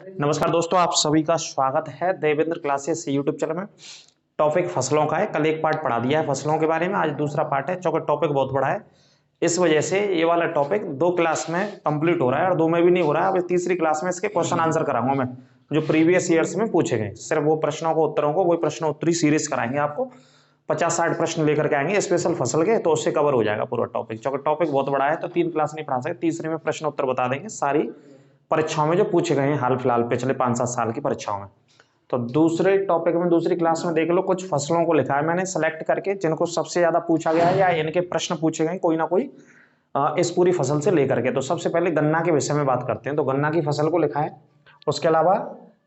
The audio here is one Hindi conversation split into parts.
नमस्कार दोस्तों, आप सभी का स्वागत है देवेंद्र क्लासेस यूट्यूब चैनल में। टॉपिक फसलों का है। कल एक पार्ट पढ़ा दिया है फसलों के बारे में, आज दूसरा पार्ट है। चूंकि टॉपिक बहुत बड़ा है, इस वजह से ये वाला टॉपिक 2 क्लास में कंप्लीट हो रहा है और 2 में भी नहीं हो रहा है। अब तीसरी क्लास में इसके क्वेश्चन आंसर कराऊंगा मैं, जो प्रीवियस ईयर्स में पूछे गए। सिर्फ वो प्रश्नों को उत्तरों को, वही प्रश्न उत्तरी सीरीज कराएंगे आपको। 50-60 प्रश्न लेकर के आएंगे स्पेशल फसल के, तो उससे कवर हो जाएगा पूरा टॉपिक। चूंकि टॉपिक बहुत बड़ा है तो 3 क्लास नहीं पढ़ा सकते, तीसरे में प्रश्न उत्तर बता देंगे सारी परीक्षाओं में जो पूछे गए हैं हाल फिलहाल पिछले 5-7 साल की परीक्षाओं में। तो दूसरे टॉपिक में दूसरी क्लास में देख लो, कुछ फसलों को लिखा है मैंने सेलेक्ट करके जिनको सबसे ज्यादा पूछा गया है या इनके प्रश्न पूछे गए कोई ना कोई इस पूरी फसल से लेकर के। तो सबसे पहले गन्ना के विषय में बात करते हैं। तो गन्ना की फसल को लिखा है, उसके अलावा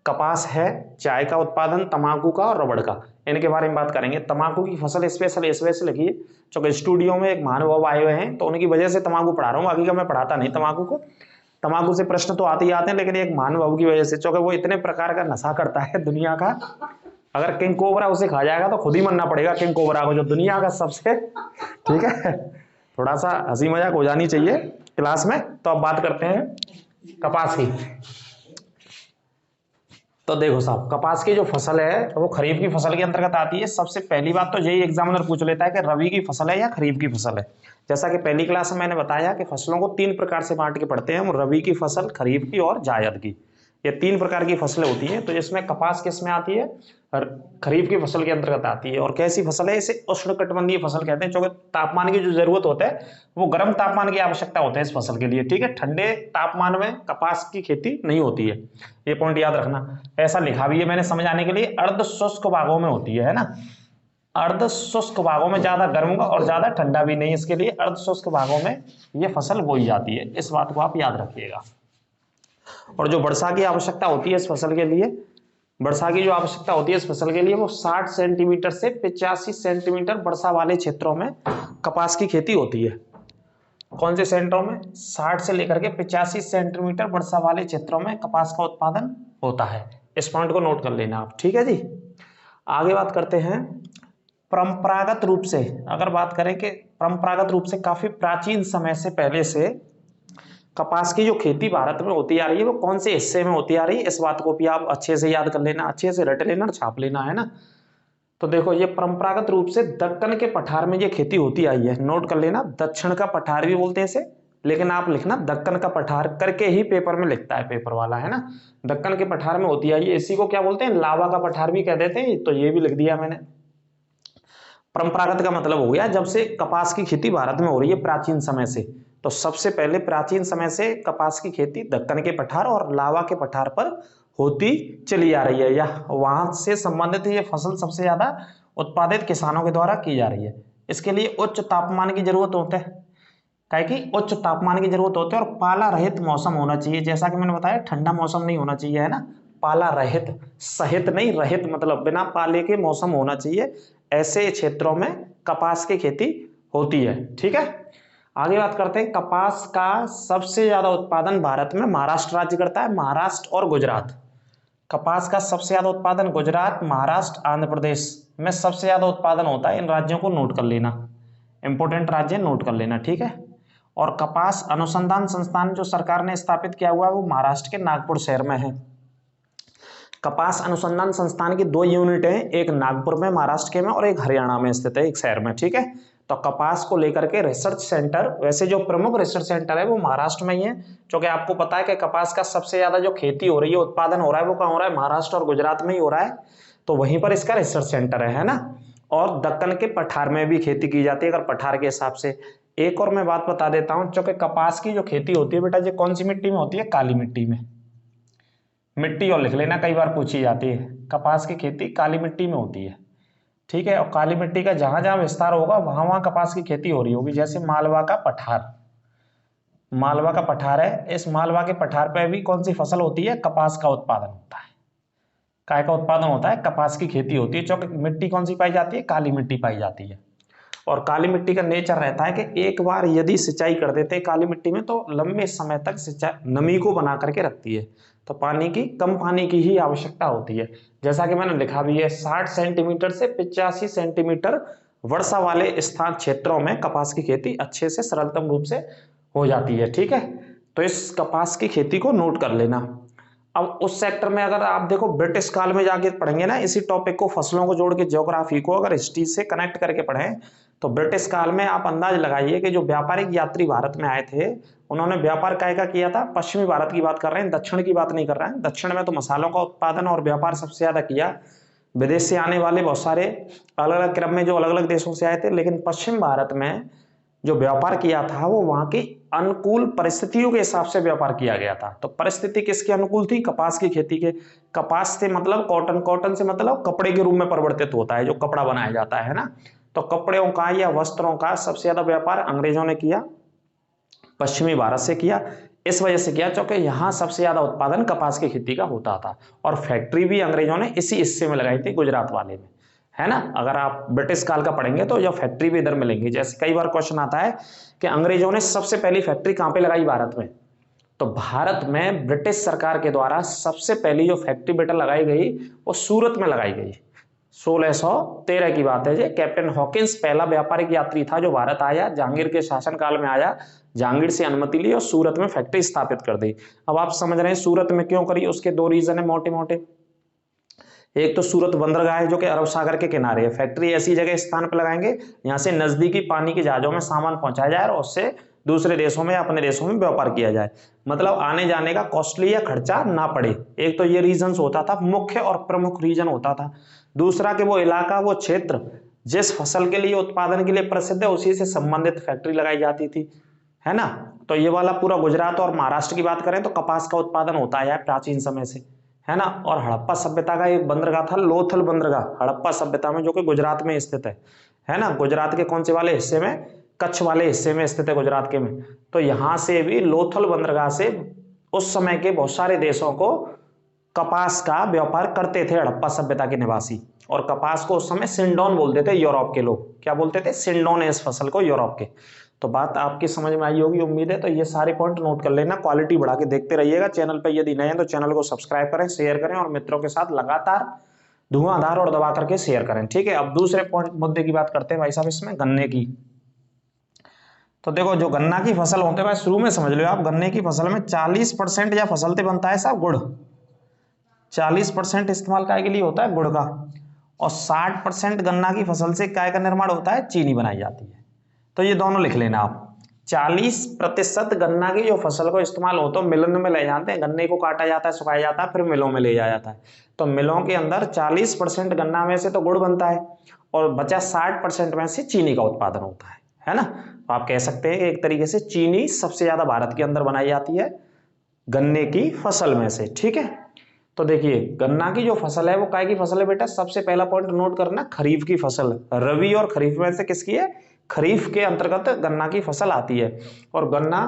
कपास है, चाय का उत्पादन, तंबाकू का और रबड़ का, इनके बारे में बात करेंगे। तंबाकू की फसल स्पेशल इस वजह से लिखी है क्योंकि स्टूडियो में एक महानुभाव आए हुए हैं, तो उनकी वजह से तंबाकू पढ़ा रहा हूँ। बाकी का मैं पढ़ाता नहीं तंबाकू को। तंबाकू से प्रश्न तो आते ही आते हैं, लेकिन एक महानुभाव की वजह से, क्योंकि वो इतने प्रकार का नशा करता है दुनिया का। अगर किंग कोबरा उसे खा जाएगा तो खुद ही मरना पड़ेगा किंग कोबरा को, जो दुनिया का सबसे, ठीक है। थोड़ा सा हंसी मजाक हो जानी चाहिए क्लास में। तो अब बात करते हैं कपास की। तो देखो साहब, कपास की जो फसल है वो खरीफ की फसल के अंतर्गत आती है। सबसे पहली बात तो यही एग्जामिनर पूछ लेता है कि रबी की फसल है या खरीफ की फसल है। जैसा कि पहली क्लास में मैंने बताया कि फसलों को 3 प्रकार से बांट के पढ़ते हैं हम, रबी की फसल, खरीफ की और जायद की। ये 3 प्रकार की फसलें होती हैं। तो इसमें कपास किस में आती है? खरीफ की फसल के अंतर्गत आती है। और कैसी फसल है? इसे उष्णकटिबंधीय फसल कहते हैं, क्योंकि तापमान की जो जरूरत होता है वो गर्म तापमान की आवश्यकता होता है इस फसल के लिए, ठीक है। ठंडे तापमान में कपास की खेती नहीं होती है, ये पॉइंट याद रखना। ऐसा लिखा भी है मैंने समझाने के लिए, अर्ध शुष्क भागों में होती है ना। अर्ध शुष्क भागों में, ज्यादा गर्म और ज्यादा ठंडा भी नहीं, इसके लिए अर्ध शुष्क भागों में ये फसल बोई जाती है। इस बात को आप याद रखिएगा। और जो वर्षा की आवश्यकता होती है इस फसल के लिए, वर्षा की जो आवश्यकता होती है इस फसल के लिए, वो 60 सेंटीमीटर से 85 सेंटीमीटर वर्षा वाले क्षेत्रों में कपास की खेती होती है। कौन से सेंटरों में? 60 से लेकर के 85 सेंटीमीटर वर्षा वाले क्षेत्रों में कपास का उत्पादन होता है। इस पॉइंट को नोट कर लेना आप, ठीक है जी। आगे बात करते हैं परंपरागत रूप से। अगर बात करें कि परंपरागत रूप से काफी प्राचीन समय से पहले से कपास की जो खेती भारत में होती आ रही है वो कौन से हिस्से में होती आ रही है, इस बात को भी आप अच्छे से याद कर लेना, अच्छे से रट लेना, छाप लेना, है ना। तो देखो, ये परंपरागत रूप से दक्कन के पठार में ये खेती होती आई है। नोट कर लेना, दक्षिण का पठार भी बोलते हैं इसे, लेकिन आप लिखना दक्कन का पठार करके ही पेपर में लिखता है पेपर वाला, है ना। दक्कन के पठार में होती आई है। इसी को क्या बोलते हैं? लावा का पठार भी कह देते हैं। तो ये भी लिख दिया मैंने। परंपरागत का मतलब हो गया जब से कपास की खेती भारत में हो रही है प्राचीन समय से। तो सबसे पहले प्राचीन समय से कपास की खेती दक्कन के पठार और लावा के पठार पर होती चली आ रही है, या वहां से संबंधित ये फसल सबसे ज्यादा उत्पादित किसानों के द्वारा की जा रही है। इसके लिए उच्च तापमान की जरूरत होता है, काहे कि उच्च तापमान की जरूरत होती है, और पाला रहित मौसम होना चाहिए। जैसा कि मैंने बताया, ठंडा मौसम नहीं होना चाहिए, है ना। पाला रहित, सहित नहीं, रहित मतलब बिना पाले के मौसम होना चाहिए। ऐसे क्षेत्रों में कपास की खेती होती है, ठीक है। आगे बात करते हैं, कपास का सबसे ज्यादा उत्पादन भारत में महाराष्ट्र राज्य करता है, महाराष्ट्र और गुजरात। कपास का सबसे ज्यादा उत्पादन गुजरात, महाराष्ट्र, आंध्र प्रदेश में सबसे ज्यादा उत्पादन होता है। इन राज्यों को नोट कर लेना, इंपोर्टेंट राज्य नोट कर लेना, ठीक है। और कपास अनुसंधान संस्थान जो सरकार ने स्थापित किया हुआ है वो महाराष्ट्र के नागपुर शहर में है। कपास अनुसंधान संस्थान की 2 यूनिट हैं, एक नागपुर में महाराष्ट्र के में और एक हरियाणा में स्थित है, एक शहर में, ठीक है। तो कपास को लेकर के रिसर्च सेंटर, वैसे जो प्रमुख रिसर्च सेंटर है वो महाराष्ट्र में ही है, क्योंकि आपको पता है कि कपास का सबसे ज्यादा जो खेती हो रही है, उत्पादन हो रहा है, वो कहाँ हो रहा है? महाराष्ट्र और गुजरात में ही हो रहा है। तो वहीं पर इसका रिसर्च सेंटर है ना। और दक्कन के पठार में भी खेती की जाती है, अगर पठार के हिसाब से। एक और मैं बात बता देता हूं, क्योंकि कपास की जो खेती होती है बेटा, ये कौन सी मिट्टी में होती है? काली मिट्टी में। मिट्टी और लिख लेना, कई बार पूछी जाती है। कपास की खेती काली मिट्टी में होती है, ठीक है। और काली मिट्टी का जहां जहां विस्तार होगा वहां वहां कपास की खेती हो रही होगी। जैसे मालवा का पठार, मालवा का पठार है, इस मालवा के पठार पर भी कौन सी फसल होती है? कपास का उत्पादन होता है। काय का उत्पादन होता है? कपास की खेती होती है। क्योंकि मिट्टी कौन सी पाई जाती है? काली मिट्टी पाई जाती है। और काली मिट्टी का नेचर रहता है कि एक बार यदि सिंचाई कर देते हैं काली मिट्टी में तो लंबे समय तक सिंचाई नमी को बना करके रखती है। तो पानी की, कम पानी की ही आवश्यकता होती है। जैसा कि मैंने लिखा भी है, 60 सेंटीमीटर से 85 सेंटीमीटर वर्षा वाले स्थान क्षेत्रों में कपास की खेती अच्छे से सरलतम रूप से हो जाती है, ठीक है। तो इस कपास की खेती को नोट कर लेना। अब उस सेक्टर में अगर आप देखो ब्रिटिश काल में जाके पढ़ेंगे ना इसी टॉपिक को, फसलों को जोड़ के ज्योग्राफी को अगर हिस्ट्री से कनेक्ट करके पढ़ें तो ब्रिटिश काल में आप अंदाज लगाइए कि जो व्यापारिक यात्री भारत में आए थे उन्होंने व्यापार काय का किया था। पश्चिमी भारत की बात कर रहे हैं, दक्षिण की बात नहीं कर रहे हैं। दक्षिण में तो मसालों का उत्पादन और व्यापार सबसे ज्यादा किया, विदेश से आने वाले बहुत सारे अलग अलग क्रम में जो अलग अलग देशों से आए थे। लेकिन पश्चिम भारत में जो व्यापार किया था वो वहां की अनुकूल परिस्थितियों के हिसाब से व्यापार किया गया था। तो परिस्थिति किसके अनुकूल थी? कपास की खेती के। कपास से मतलब कॉटन, कॉटन से मतलब कपड़े के रूप में परिवर्तित होता है, जो कपड़ा बनाया जाता है ना। तो कपड़ों का या वस्त्रों का सबसे ज्यादा व्यापार अंग्रेजों ने किया, पश्चिमी भारत से किया। इस वजह से किया क्योंकि यहाँ सबसे ज्यादा उत्पादन कपास की खेती का होता था और फैक्ट्री भी अंग्रेजों ने इसी हिस्से में लगाई थी, गुजरात वाले में, है ना। अगर आप ब्रिटिश काल का पढ़ेंगे तो यह फैक्ट्री भी इधर मिलेंगी। जैसे कई बार क्वेश्चन आता है कि अंग्रेजों ने सबसे पहली फैक्ट्री कहां पे लगाई भारत में, तो भारत में ब्रिटिश सरकार के द्वारा सबसे पहली जो फैक्ट्री बेटा लगाई गई वो सूरत में लगाई गई। 1613 की बात है। कैप्टन हॉकिंस पहला व्यापारिक यात्री था जो भारत आया, जहांगीर के शासनकाल में आया, जहांगीर से अनुमति ली और सूरत में फैक्ट्री स्थापित कर दी। अब आप समझ रहे हैं सूरत में क्यों करी, उसके दो रीजन है मोटे मोटे। एक तो सूरत बंदरगाह है जो कि अरब सागर के किनारे है। फैक्ट्री ऐसी जगह स्थान पर लगाएंगे यहाँ से नजदीकी पानी के जहाजों में सामान पहुंचाया जाए और उससे दूसरे देशों में अपने देशों में व्यापार किया जाए, मतलब आने जाने का कॉस्टली या खर्चा ना पड़े। एक तो ये रीजन होता था, मुख्य और प्रमुख रीजन होता था। दूसरा कि वो इलाका, वो क्षेत्र जिस फसल के लिए उत्पादन के लिए प्रसिद्ध है उसी से संबंधित फैक्ट्री लगाई जाती थी, है ना। तो ये वाला पूरा गुजरात और महाराष्ट्र की बात करें तो कपास का उत्पादन होता है प्राचीन समय से, है ना। और हड़प्पा सभ्यता का एक बंदरगाह था लोथल बंदरगाह, हड़प्पा सभ्यता में, जो कि गुजरात में स्थित है ना। गुजरात के कौन से वाले हिस्से में? कच्छ वाले हिस्से में स्थित है गुजरात के में। तो यहां से भी लोथल बंदरगाह से उस समय के बहुत सारे देशों को कपास का व्यापार करते थे हड़प्पा सभ्यता के निवासी। और कपास को उस समय सिंडोन बोलते थे यूरोप के लोग। क्या बोलते थे? सिंडोन है इस फसल को, यूरोप के। तो बात आपकी समझ में आई होगी उम्मीद है। तो ये सारे पॉइंट नोट कर लेना, क्वालिटी बढ़ा के देखते रहिएगा। चैनल पर यदि नए हैं तो चैनल को सब्सक्राइब करें, शेयर करें और मित्रों के साथ लगातार धुआंधार और दबा करके शेयर करें, ठीक है। अब दूसरे पॉइंट मुद्दे की बात करते हैं भाई साहब, इसमें गन्ने की। तो देखो जो गन्ना की फसल होते हैं भाई, शुरू में समझ लो आप, गन्ने की फसल में 40% या फसल से बनता है साहब गुड़। 40% इस्तेमाल काय के लिए होता है? गुड़ का। और 60% गन्ना की फसल से काय का निर्माण होता है? चीनी बनाई जाती है। तो ये दोनों लिख लेना आप। 40% गन्ना की जो फसल को इस्तेमाल होता है मिलों में ले जाते हैं, गन्ने को काटा जाता है, सुखाया जाता है, फिर मिलों में ले जाया जाता है। तो मिलों के अंदर 40% गन्ना में से तो गुड़ बनता है और बचा 60% में से चीनी का उत्पादन होता है ना। तो आप कह सकते हैं कि एक तरीके से चीनी सबसे ज्यादा भारत के अंदर बनाई जाती है गन्ने की फसल में से, ठीक है। तो देखिए गन्ना की जो फसल है वो काय की फसल है बेटा? सबसे पहला पॉइंट नोट करना, खरीफ की फसल। रबी और खरीफ में से किसकी है? खरीफ के अंतर्गत गन्ना की फसल आती है। और गन्ना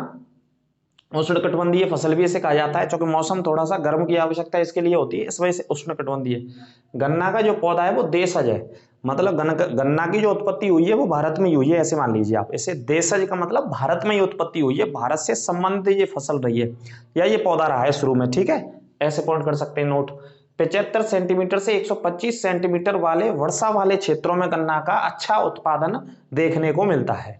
उष्णकटिबंधीय फसल भी इसे कहा जाता है, क्योंकि मौसम थोड़ा सा गर्म की आवश्यकता इसके लिए होती है, इस वजह से उष्णकटिबंधीय। गन्ना का जो पौधा है वो देशज है, मतलब गन्ना की जो उत्पत्ति हुई है वो भारत में ही हुई है, ऐसे मान लीजिए आप इसे। देशज का मतलब भारत में ही उत्पत्ति हुई है, भारत से संबंधित ये फसल रही है या ये पौधा रहा है शुरू में, ठीक है। ऐसे पॉइंट कर सकते हैं नोट। 75 सेंटीमीटर से 125 सेंटीमीटर वाले वर्षा वाले क्षेत्रों में गन्ना का अच्छा उत्पादन देखने को मिलता है।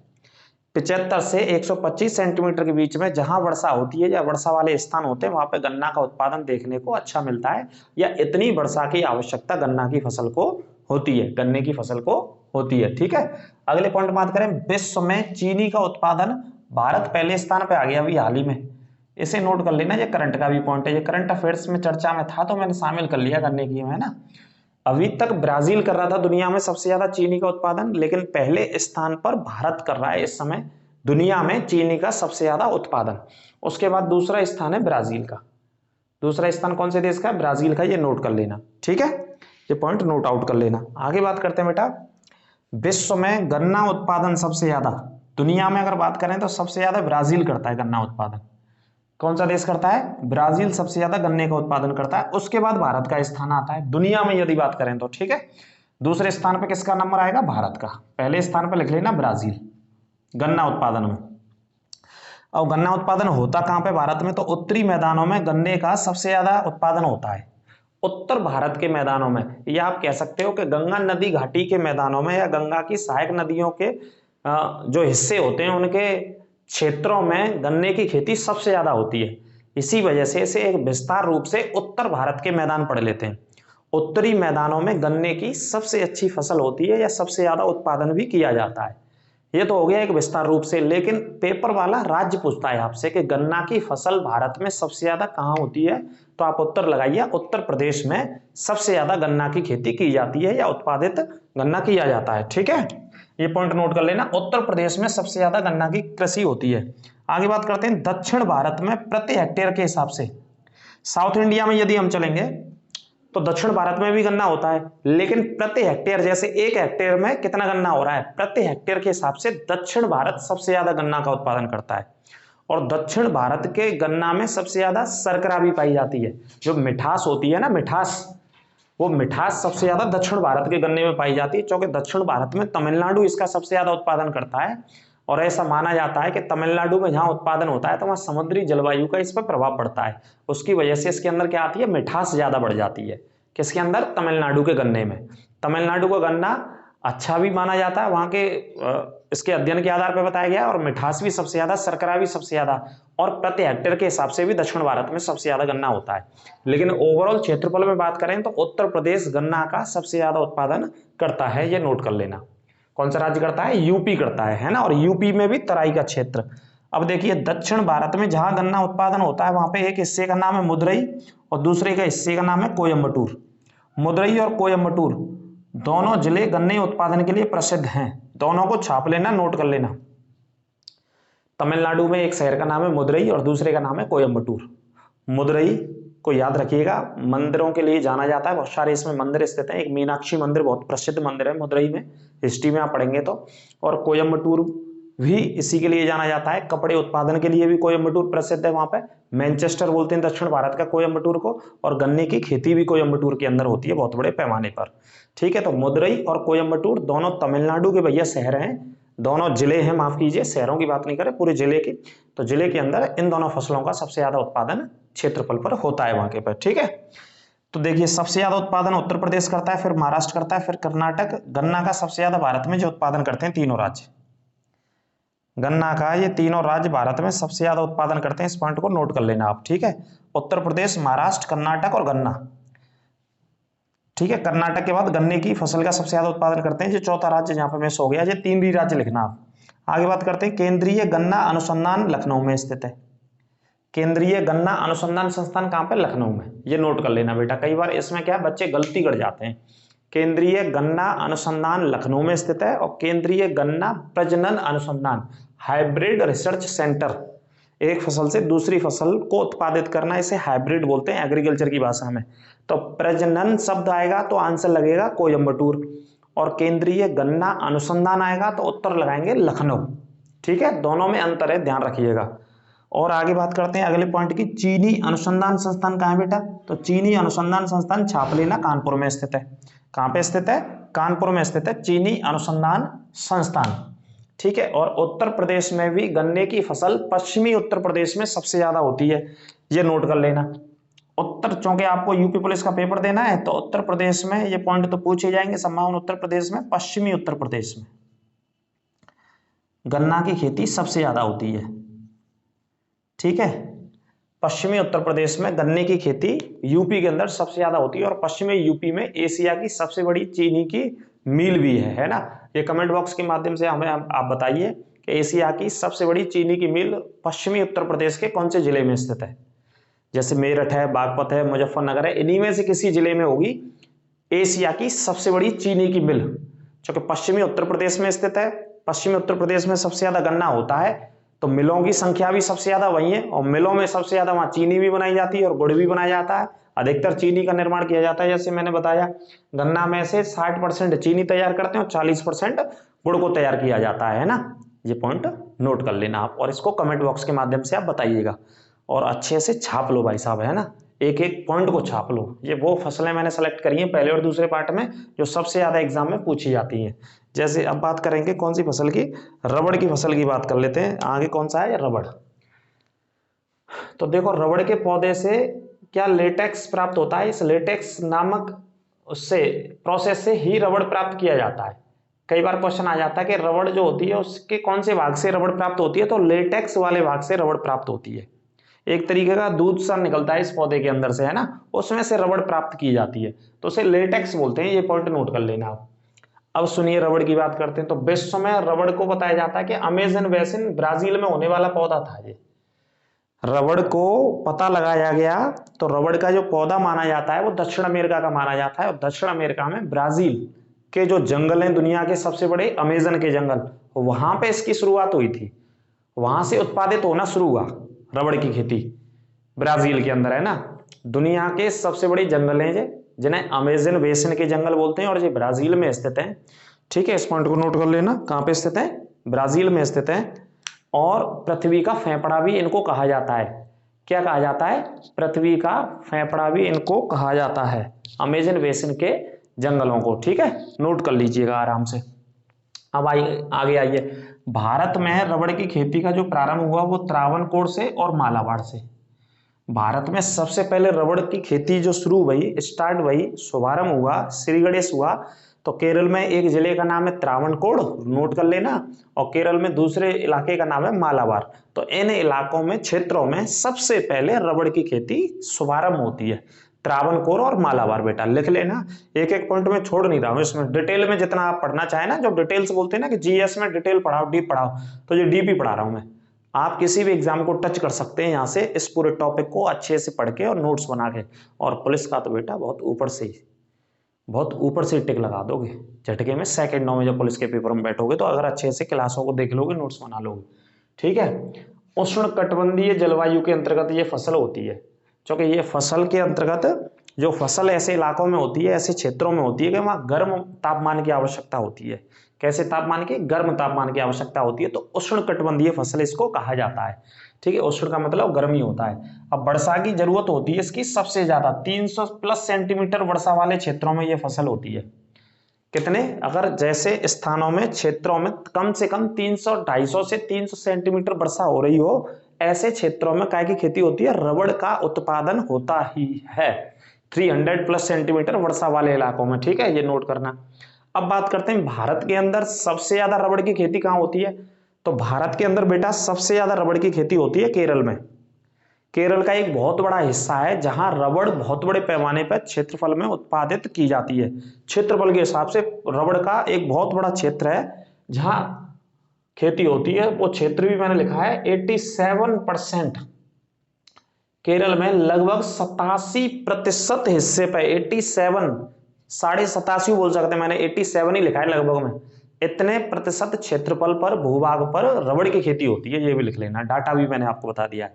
75 से 125 सेंटीमीटर के बीच में जहां वर्षा होती है या वर्षा वाले स्थान होते हैं वहां पे गन्ना का उत्पादन देखने को अच्छा मिलता है, या इतनी वर्षा की आवश्यकता गन्ना की फसल को होती है, गन्ने की फसल को होती है, ठीक है। अगले पॉइंट बात करें, विश्व में चीनी का उत्पादन भारत पहले स्थान पे आ गया अभी हाल ही में, इसे नोट कर लेना। ये करंट का भी पॉइंट है, ये करंट अफेयर्स में चर्चा में था तो मैंने शामिल कर लिया गन्ने की, है ना। अभी तक ब्राजील कर रहा था दुनिया में सबसे ज्यादा चीनी का उत्पादन, लेकिन पहले स्थान पर भारत कर रहा है इस समय दुनिया में चीनी का सबसे ज्यादा उत्पादन। उसके बाद दूसरा स्थान है ब्राजील का। दूसरा स्थान कौन से देश का? ब्राजील का, ये नोट कर लेना, ठीक है। ये पॉइंट नोट आउट कर लेना। आगे बात करते हैं बेटा, विश्व में गन्ना उत्पादन सबसे ज्यादा दुनिया में अगर बात करें तो सबसे ज्यादा ब्राजील करता है गन्ना उत्पादन। कौन सा देश करता है? ब्राजील सबसे ज्यादा गन्ने का उत्पादन करता है। उसके बाद भारत का स्थान आता है दुनिया में यदि बात करें तो, ठीक है। दूसरे स्थान पर किसका नंबर आएगा? भारत का। पहले स्थान पर लिख लेना ब्राजील गन्ना उत्पादन में। और गन्ना उत्पादन होता कहां पे भारत में? तो उत्तरी मैदानों में गन्ने का सबसे ज्यादा उत्पादन होता है, उत्तर भारत के मैदानों में। या आप कह सकते हो कि गंगा नदी घाटी के मैदानों में या गंगा की सहायक नदियों के जो हिस्से होते हैं उनके क्षेत्रों में गन्ने की खेती सबसे ज्यादा होती है। इसी वजह से इसे एक विस्तार रूप से उत्तर भारत के मैदान पढ़ लेते हैं। उत्तरी मैदानों में गन्ने की सबसे अच्छी फसल होती है या सबसे ज्यादा उत्पादन भी किया जाता है। ये तो हो गया एक विस्तार रूप से, लेकिन पेपर वाला राज्य पूछता है आपसे कि गन्ना की फसल भारत में सबसे ज्यादा कहाँ होती है, तो आप उत्तर लगाइए उत्तर प्रदेश में सबसे ज्यादा गन्ना की खेती की जाती है या उत्पादित गन्ना किया जाता है। ठीक है, ये पॉइंट नोट कर लेना, उत्तर प्रदेश में सबसे ज्यादा गन्ना की कृषि होती है। आगे बात करते हैं दक्षिण भारत में प्रति हेक्टेयर के हिसाब से। साउथ इंडिया में यदि हम चलेंगे तो दक्षिण भारत में भी गन्ना होता है, लेकिन प्रति हेक्टेयर, जैसे एक हेक्टेयर में कितना गन्ना हो रहा है, प्रति हेक्टेयर के हिसाब से दक्षिण भारत सबसे ज्यादा गन्ना का उत्पादन करता है। और दक्षिण भारत के गन्ना में सबसे ज्यादा शर्करा भी पाई जाती है, जो मिठास होती है ना, मिठास, वो मिठास सबसे ज्यादा दक्षिण भारत के गन्ने में पाई जाती है, क्योंकि दक्षिण भारत में तमिलनाडु इसका सबसे ज्यादा उत्पादन करता है। और ऐसा माना जाता है कि तमिलनाडु में जहां उत्पादन होता है तो वहां समुद्री जलवायु का इस पर प्रभाव पड़ता है, उसकी वजह से इसके अंदर क्या आती है, मिठास ज्यादा बढ़ जाती है। किसके अंदर, तमिलनाडु के गन्ने में। तमिलनाडु का गन्ना अच्छा भी माना जाता है, वहां के इसके अध्ययन के आधार पर बताया गया, और मिठास भी सबसे ज्यादा, शर्करा भी सबसे ज्यादा, और प्रति हेक्टेयर के हिसाब से भी दक्षिण भारत में सबसे ज्यादा गन्ना होता है। लेकिन ओवरऑल क्षेत्रफल में बात करें तो उत्तर प्रदेश गन्ना का सबसे ज्यादा उत्पादन करता है, ये नोट कर लेना। कौन सा राज्य करता है, यूपी करता है ना, और यूपी में भी तराई का क्षेत्र। अब देखिए दक्षिण भारत में जहां गन्ना उत्पादन होता है वहां पे एक हिस्से का नाम है मुदरई और दूसरे का हिस्से का नाम है कोयम्बटूर। मुदरई और कोयम्बटूर दोनों जिले गन्ने उत्पादन के लिए प्रसिद्ध हैं, दोनों को छाप लेना, नोट कर लेना। तमिलनाडु में एक शहर का नाम है मुदरई और दूसरे का नाम है कोयम्बटूर। मुदरई को याद रखिएगा, मंदिरों के लिए जाना जाता है, बहुत सारे इसमें मंदिर स्थित हैं। एक मीनाक्षी मंदिर बहुत प्रसिद्ध मंदिर है मुदरई में, हिस्ट्री में आप पढ़ेंगे तो। और कोयम्बटूर भी इसी के लिए जाना जाता है, कपड़े उत्पादन के लिए भी कोयम्बटूर प्रसिद्ध है। वहां पे मैनचेस्टर बोलते हैं दक्षिण भारत का कोयम्बटूर को, और गन्ने की खेती भी कोयम्बटूर के अंदर होती है बहुत बड़े पैमाने पर। ठीक है, तो मुदरई और कोयम्बटूर दोनों तमिलनाडु के भैया शहर हैं, दोनों जिले हैं, माफ कीजिए शहरों की बात नहीं करें, पूरे जिले की। तो जिले के अंदर इन दोनों फसलों का सबसे ज्यादा उत्पादन क्षेत्रफल पर होता है वहां के पर। ठीक है, तो देखिए सबसे ज्यादा उत्पादन उत्तर प्रदेश करता है, फिर महाराष्ट्र करता है, फिर कर्नाटक। गन्ना का सबसे ज्यादा भारत में जो उत्पादन करते हैं तीनों राज्य, गन्ना का ये तीनों राज्य भारत में सबसे ज्यादा उत्पादन करते हैं, इस पॉइंट को नोट कर लेना आप। ठीक है, उत्तर प्रदेश, महाराष्ट्र, कर्नाटक और गन्ना। ठीक है, कर्नाटक के बाद गन्ने की फसल का सबसे ज्यादा उत्पादन करते हैं, ये चौथा राज्य जहां पर मिस हो गया, ये तीन ही राज्य लिखना आप। आगे बात करते हैं केंद्रीय गन्ना अनुसंधान लखनऊ में स्थित है। केंद्रीय गन्ना अनुसंधान संस्थान कहां पे, लखनऊ में, ये नोट कर लेना बेटा। कई बार इसमें क्या बच्चे गलती कर जाते हैं। केंद्रीय गन्ना अनुसंधान लखनऊ में स्थित है, और केंद्रीय गन्ना प्रजनन अनुसंधान हाइब्रिड रिसर्च सेंटर, एक फसल से दूसरी फसल को उत्पादित करना, इसे हाइब्रिड बोलते हैं एग्रीकल्चर की भाषा में। तो प्रजनन शब्द आएगा तो आंसर लगेगा कोयम्बटूर, और केंद्रीय गन्ना अनुसंधान आएगा तो उत्तर लगाएंगे लखनऊ। ठीक है, दोनों में अंतर है, ध्यान रखिएगा। और आगे बात करते हैं अगले पॉइंट की, चीनी अनुसंधान संस्थान कहाँ है बेटा, तो चीनी अनुसंधान संस्थान छाप लेना, कानपुर में स्थित है। कहां पे स्थित है, कानपुर में स्थित है चीनी अनुसंधान संस्थान। ठीक है, और उत्तर प्रदेश में भी गन्ने की फसल पश्चिमी उत्तर प्रदेश में सबसे ज्यादा होती है, ये नोट कर लेना। उत्तर, चूंकि आपको यूपी पुलिस का पेपर देना है तो उत्तर प्रदेश में ये पॉइंट तो पूछे जाएंगे संभावना, उत्तर प्रदेश में, पश्चिमी उत्तर प्रदेश में गन्ना की खेती सबसे ज्यादा होती है। ठीक है, पश्चिमी उत्तर प्रदेश में गन्ने की खेती यूपी के अंदर सबसे ज्यादा होती है, और पश्चिमी यूपी में एशिया की सबसे बड़ी चीनी की मिल भी है ना। ये कमेंट बॉक्स के माध्यम से हमें आप बताइए कि एशिया की सबसे बड़ी चीनी की मिल पश्चिमी उत्तर प्रदेश के कौन से जिले में स्थित है। जैसे मेरठ है, बागपत है, मुजफ्फरनगर है, इन्हीं में से किसी जिले में होगी एशिया की सबसे बड़ी चीनी की मिल, जो कि पश्चिमी उत्तर प्रदेश में स्थित है। पश्चिमी उत्तर प्रदेश में सबसे ज्यादा गन्ना होता है, तो मिलों की संख्या भी सबसे ज्यादा वही है, और मिलों में सबसे ज्यादा वहां चीनी भी बनाई जाती है और गुड़ भी बनाया जाता है। अधिकतर चीनी का निर्माण किया जाता है, जैसे मैंने बताया गन्ना में से 60% चीनी तैयार करते हैं और 40% गुड़ को तैयार किया जाता है ना। ये पॉइंट नोट कर लेना आप, और इसको कमेंट बॉक्स के माध्यम से आप बताइएगा, और अच्छे से छाप लो भाई साहब, है ना, एक एक पॉइंट को छाप लो। ये वो फसलें मैंने सेलेक्ट करी हैं पहले और दूसरे पार्ट में जो सबसे ज्यादा एग्जाम में पूछी जाती हैं। जैसे अब बात करेंगे कौन सी फसल की, रबड़ की फसल की बात कर लेते हैं। आगे कौन सा है, रबड़। तो देखो रबड़ के पौधे से क्या लेटेक्स प्राप्त होता है, इस लेटेक्स नामक उससे प्रोसेस से ही रबड़ प्राप्त किया जाता है। कई बार क्वेश्चन आ जाता है कि रबड़ जो होती है उसके कौन से भाग से रबड़ प्राप्त होती है, तो लेटेक्स वाले भाग से रबड़ प्राप्त होती है। एक तरीके का दूध सा निकलता है इस पौधे के अंदर से, है ना, उसमें से रबड़ प्राप्त की जाती है, तो उसे लेटेक्स बोलते हैं। ये पॉइंट नोट कर लेना आप। अब सुनिए रबड़ की बात करते हैं। तो विश्व में रबड़ को बताया जाता है कि अमेजन बेसिन ब्राजील में होने वाला पौधा था। ये रबड़ को पता लगाया गया, तो रबड़ का जो पौधा माना जाता है वो दक्षिण अमेरिका का माना जाता है, और दक्षिण अमेरिका में ब्राजील के जो जंगल हैं, दुनिया के सबसे बड़े अमेजन के जंगल, वहां पे इसकी शुरुआत हुई थी, वहां से उत्पादित होना शुरू हुआ रबड़ की खेती ब्राजील के अंदर, है ना। दुनिया के सबसे बड़े जंगल हैं ये, जिन्हें अमेजन बेसिन के जंगल बोलते हैं, और ये ब्राजील में स्थित हैं। ठीक है, इस पॉइंट को नोट कर लेना, कहां पे स्थित है, ब्राजील में स्थित है। और पृथ्वी का फेफड़ा भी इनको कहा जाता है। क्या कहा जाता है, पृथ्वी का फेफड़ा भी इनको कहा जाता है, अमेजन बेसिन के जंगलों को। ठीक है, नोट कर लीजिएगा आराम से। अब आगे आइए। भारत में रबड़ की खेती का जो प्रारंभ हुआ वो त्रावणकोर से और मालाबार से। भारत में सबसे पहले रबड़ की खेती जो शुरू हुई, स्टार्ट हुई, शुभारंभ हुआ, श्री गणेश हुआ, तो केरल में एक जिले का नाम है त्रावणकोर, नोट कर लेना, और केरल में दूसरे इलाके का नाम है मालाबार। तो इन इलाकों में, क्षेत्रों में सबसे पहले रबड़ की खेती शुभारंभ होती है, त्रावणकोर और मालाबार। बेटा लिख लेना, एक एक पॉइंट में छोड़ नहीं रहा हूं, इसमें डिटेल में जितना आप पढ़ना चाहे ना, जो डिटेल्स बोलते हैं ना कि जीएस में डिटेल पढ़ाओ, डीप पढ़ाओ, तो ये डीप ही पढ़ा रहा हूं मैं। आप किसी भी एग्जाम को टच कर सकते हैं यहाँ से, इस पूरे टॉपिक को अच्छे से पढ़ के और नोट्स बना के। और पुलिस का तो बेटा बहुत ऊपर से टिक लगा दोगे झटके में, सेकंड 9 में जब पुलिस के पेपर में बैठोगे, तो अगर अच्छे से क्लासों को देख लोगे, नोट्स बना लोगे। ठीक है, उष्ण कटिबंधीय जलवायु के अंतर्गत ये फसल होती है, क्योंकि ये फसल के अंतर्गत, जो फसल ऐसे इलाकों में होती है, ऐसे क्षेत्रों में होती है कि वहां गर्म तापमान की आवश्यकता होती है। कैसे तापमान की, गर्म तापमान की आवश्यकता होती है, तो उष्ण कटिबंधीय फसल इसको कहा जाता है। ठीक है, उष्ण का मतलब गर्मी होता है। अब वर्षा की जरूरत होती है इसकी सबसे ज्यादा, 300 प्लस सेंटीमीटर वर्षा वाले क्षेत्रों में यह फसल होती है। कितने, अगर जैसे स्थानों में, क्षेत्रों में कम से कम 300, 250 से 300 सेंटीमीटर वर्षा हो रही हो, ऐसे क्षेत्रों में काय की खेती होती है, रबड़ का उत्पादन होता ही है, 300 प्लस सेंटीमीटर वर्षा वाले इलाकों में। ठीक है, ये नोट करना। अब बात करते हैं भारत के अंदर सबसे ज्यादा रबड़ की खेती कहां होती है। तो भारत के अंदर बेटा सबसे ज्यादा रबड़ की खेती होती है केरल में। केरल का एक बहुत बड़ा हिस्सा है जहां रबड़ बहुत बड़े पैमाने पर क्षेत्रफल में उत्पादित की जाती है। क्षेत्रफल के हिसाब से रबड़ का एक बहुत बड़ा क्षेत्र है जहां खेती होती है। वो क्षेत्र भी मैंने लिखा है, 87%। केरल में लगभग 87% हिस्से पर, 87, 87.5 बोल सकते हैं, मैंने 87 ही लिखा है लगभग में। इतने प्रतिशत क्षेत्रफल पर, भूभाग पर रबड़ की खेती होती है, ये भी लिख लेना, डाटा भी मैंने आपको बता दिया है।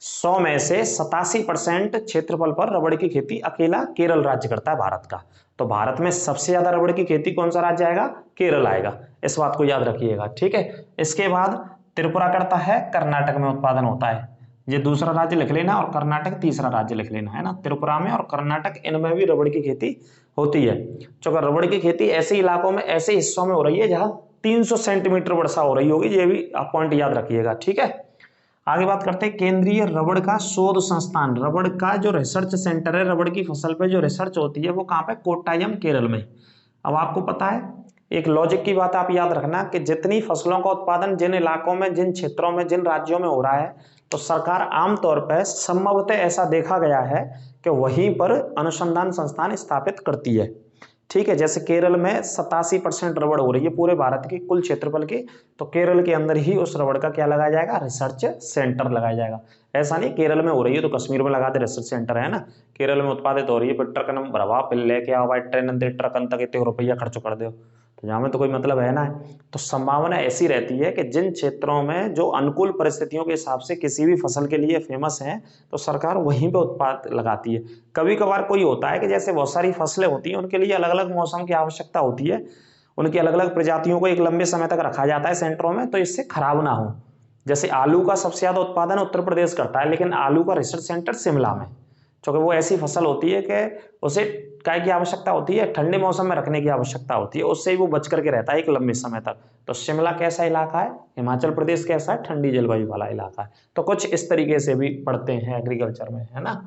100 में से 87% क्षेत्रफल पर रबड़ की खेती अकेला केरल राज्य करता है भारत का। तो भारत में सबसे ज्यादा रबड़ की खेती कौन सा राज्य आएगा, केरल आएगा, इस बात को याद रखिएगा। ठीक है, इसके बाद त्रिपुरा करता है, कर्नाटक में उत्पादन होता है, ये दूसरा राज्य लिख लेना, और कर्नाटक तीसरा राज्य लिख लेना, है ना। त्रिपुरा में और कर्नाटक, इनमें भी रबड़ की खेती होती है। चूंकि रबड़ की खेती ऐसे इलाकों में, ऐसे हिस्सों में हो रही है जहां 300 सेंटीमीटर वर्षा हो रही होगी, ये भी आप पॉइंट याद रखिएगा। ठीक है, आगे बात करते हैं केंद्रीय रबड़ का शोध संस्थान। रबड़ का जो रिसर्च सेंटर है, रबड़ की फसल पे जो रिसर्च होती है, वो कहाँ पे, कोट्टायम केरल में। अब आपको पता है, एक लॉजिक की बात आप याद रखना कि जितनी फसलों का उत्पादन जिन इलाकों में, जिन क्षेत्रों में, जिन राज्यों में हो रहा है, तो सरकार आमतौर पर संभवतः ऐसा देखा गया है कि वहीं पर अनुसंधान संस्थान स्थापित करती है। ठीक है, जैसे केरल में 87% रबड़ हो रही है पूरे भारत की कुल क्षेत्रफल की, तो केरल के अंदर ही उस रबड़ का क्या लगाया जाएगा, रिसर्च सेंटर लगाया जाएगा। ऐसा नहीं केरल में हो रही है तो कश्मीर में लगा दे रिसर्च सेंटर, है ना। केरल में उत्पादित हो रही है, फिर ट्रक नंबर भरवा, फिर लेके आओ भाई ट्रेन दे, ट्रक तक इतने रुपया खर्च कर दो, तो यहाँ में तो कोई मतलब है ना। तो संभावना ऐसी रहती है कि जिन क्षेत्रों में जो अनुकूल परिस्थितियों के हिसाब से किसी भी फसल के लिए फेमस है, तो सरकार वहीं पे उत्पाद लगाती है। कभी कभार कोई होता है कि जैसे बहुत सारी फसलें होती हैं, उनके लिए अलग अलग मौसम की आवश्यकता होती है, उनकी अलग अलग प्रजातियों को एक लंबे समय तक रखा जाता है सेंटरों में, तो इससे खराब ना हो। जैसे आलू का सबसे ज्यादा उत्पादन उत्तर प्रदेश करता है, लेकिन आलू का रिसर्च सेंटर शिमला में, क्योंकि वो ऐसी फसल होती है कि उसे काय की आवश्यकता होती है, ठंडे मौसम में रखने की आवश्यकता होती है, उससे ही वो बच करके रहता है एक लंबे समय तक। तो शिमला कैसा इलाका है, हिमाचल प्रदेश कैसा है, ठंडी जलवायु वाला इलाका है। तो कुछ इस तरीके से भी पढ़ते हैं एग्रीकल्चर में, है ना।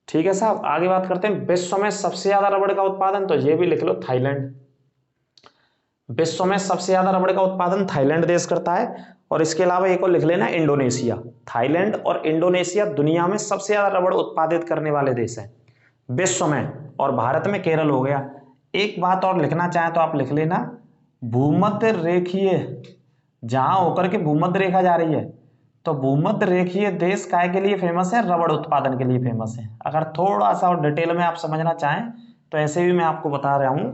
ठीक है साहब, आगे बात करते हैं विश्व में सबसे ज्यादा रबड़ का उत्पादन, तो ये भी लिख लो थाईलैंड। विश्व में सबसे ज्यादा रबड़ का उत्पादन थाईलैंड देश करता है। और इसके अलावा एक और लिख लेना, इंडोनेशिया। थाईलैंड और इंडोनेशिया दुनिया में सबसे ज्यादा रबड़ उत्पादित करने वाले देश हैं विश्व में। और भारत में केरल हो गया। एक बात और लिखना चाहें तो आप लिख लेना, भूमध्य रेखीय, जहां होकर के भूमध्य रेखा जा रही है, तो भूमध्य रेखीय देश काय के लिए फेमस है? रबड़ उत्पादन के लिए फेमस है। अगर थोड़ा सा और डिटेल में आप समझना चाहें तो ऐसे भी मैं आपको बता रहा हूं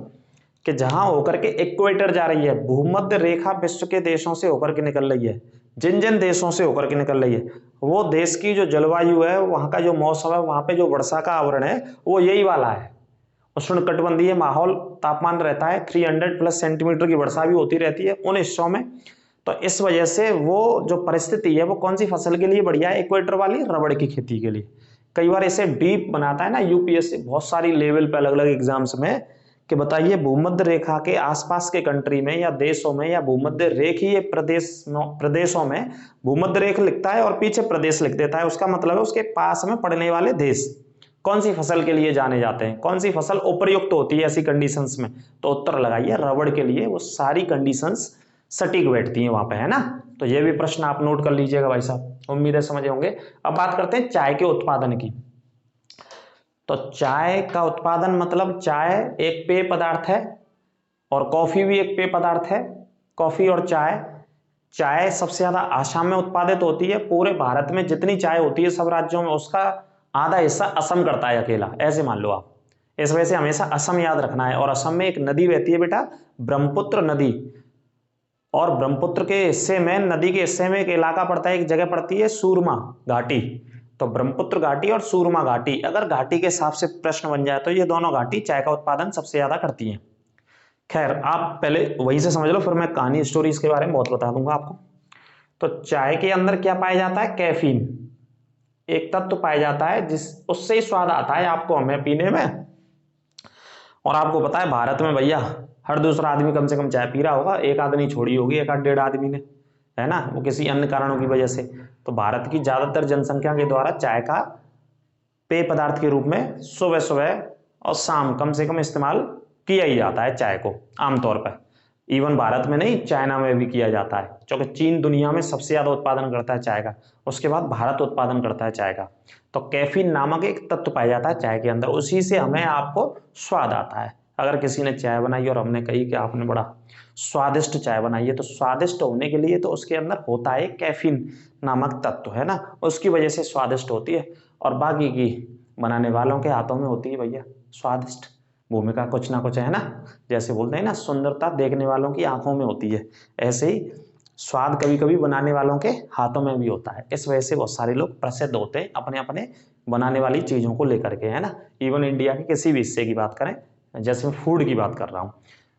कि जहां होकर के इक्वेटर जा रही है, भूमध्य रेखा विश्व के देशों से होकर के निकल रही है, जिन जिन देशों से होकर के निकल रही है, वो देश की जो जलवायु है, वहां का जो मौसम है, वहां पे जो वर्षा का आवरण है, वो यही वाला है। उष्णकटिबंधीय माहौल, तापमान रहता है, 300+ सेंटीमीटर की वर्षा भी होती रहती है उन हिस्सों में। तो इस वजह से वो जो परिस्थिति है वो कौन सी फसल के लिए बढ़िया है? इक्वेटर वाली, रबड़ की खेती के लिए। कई बार इसे डीप बनाता है ना यूपीएससी बहुत सारी लेवल पे अलग अलग एग्जाम्स में, कि बताइए भूमध्य रेखा के आसपास के कंट्री में या देशों में या भूमध्य रेखीय प्रदेशों में भूमध्य रेखा लिखता है और पीछे प्रदेश लिख देता है, उसका मतलब है उसके पास में पड़ने वाले देश कौन सी फसल के लिए जाने जाते हैं, कौन सी फसल उपयुक्त होती है ऐसी कंडीशंस में। तो उत्तर लगाइए, रबड़ के लिए वो सारी कंडीशंस सटीक बैठती हैं वहां पे, है ना। तो ये भी प्रश्न आप नोट कर लीजिएगा भाई साहब, उम्मीद है समझे होंगे। अब बात करते हैं चाय के उत्पादन की। तो चाय का उत्पादन मतलब चाय एक पेय पदार्थ है और कॉफी भी एक पेय पदार्थ है। कॉफी और चाय, चाय सबसे ज्यादा आसाम में उत्पादित होती है। पूरे भारत में जितनी चाय होती है सब राज्यों में, उसका आधा हिस्सा असम करता है अकेला, ऐसे मान लो आप। इस वजह से हमेशा असम याद रखना है। और असम में एक नदी बहती है बेटा, ब्रह्मपुत्र नदी। और ब्रह्मपुत्र के हिस्से में, नदी के हिस्से में एक इलाका पड़ता है, एक जगह पड़ती है सूरमा घाटी। तो ब्रह्मपुत्र घाटी और सूरमा घाटी, अगर घाटी के हिसाब से प्रश्न बन जाए तो ये दोनों घाटी चाय का उत्पादन सबसे ज्यादा करती हैं। खैर आप पहले वहीं से समझ लो, फिर मैं कहानी स्टोरीज के बारे में बहुत बता दूंगा आपको। तो चाय के अंदर क्या पाया जाता है? कैफीन, एक तत्व पाया जाता है जिस उससे ही स्वाद आता है आपको, हमें पीने में। और आपको पता है भारत में भैया हर दूसरा आदमी कम से कम चाय पी रहा होगा, एक आदमी छोड़ी होगी, एक आध डेढ़ आदमी ने, है ना, वो किसी अन्य कारणों की वजह से। तो भारत की ज्यादातर जनसंख्या के द्वारा चाय का पेय पदार्थ के रूप में सुबह सुबह और शाम कम से कम इस्तेमाल किया ही जाता है चाय को, आमतौर पर। इवन भारत में नहीं, चाइना में भी किया जाता है, क्योंकि चीन दुनिया में सबसे ज्यादा उत्पादन करता है चाय का, उसके बाद भारत उत्पादन करता है चाय का। तो कैफीन नामक एक तत्व पाया जाता है चाय के अंदर, उसी से हमें आपको स्वाद आता है। अगर किसी ने चाय बनाई और हमने कही कि आपने बड़ा स्वादिष्ट चाय बनाई है, तो स्वादिष्ट होने के लिए तो उसके अंदर होता है कैफीन नामक तत्व, है ना, उसकी वजह से स्वादिष्ट होती है। और बाकी की बनाने वालों के हाथों में होती है भैया स्वादिष्ट भूमिका, कुछ ना कुछ, है ना। जैसे बोलते हैं ना, सुंदरता देखने वालों की आंखों में होती है, ऐसे ही स्वाद कभी कभी बनाने वालों के हाथों में भी होता है। इस वजह से बहुत सारे लोग प्रसिद्ध होते हैं अपने अपने बनाने वाली चीजों को लेकर के, है ना। इवन इंडिया के किसी भी हिस्से की बात करें, जैसे मैं फूड की बात कर रहा हूँ,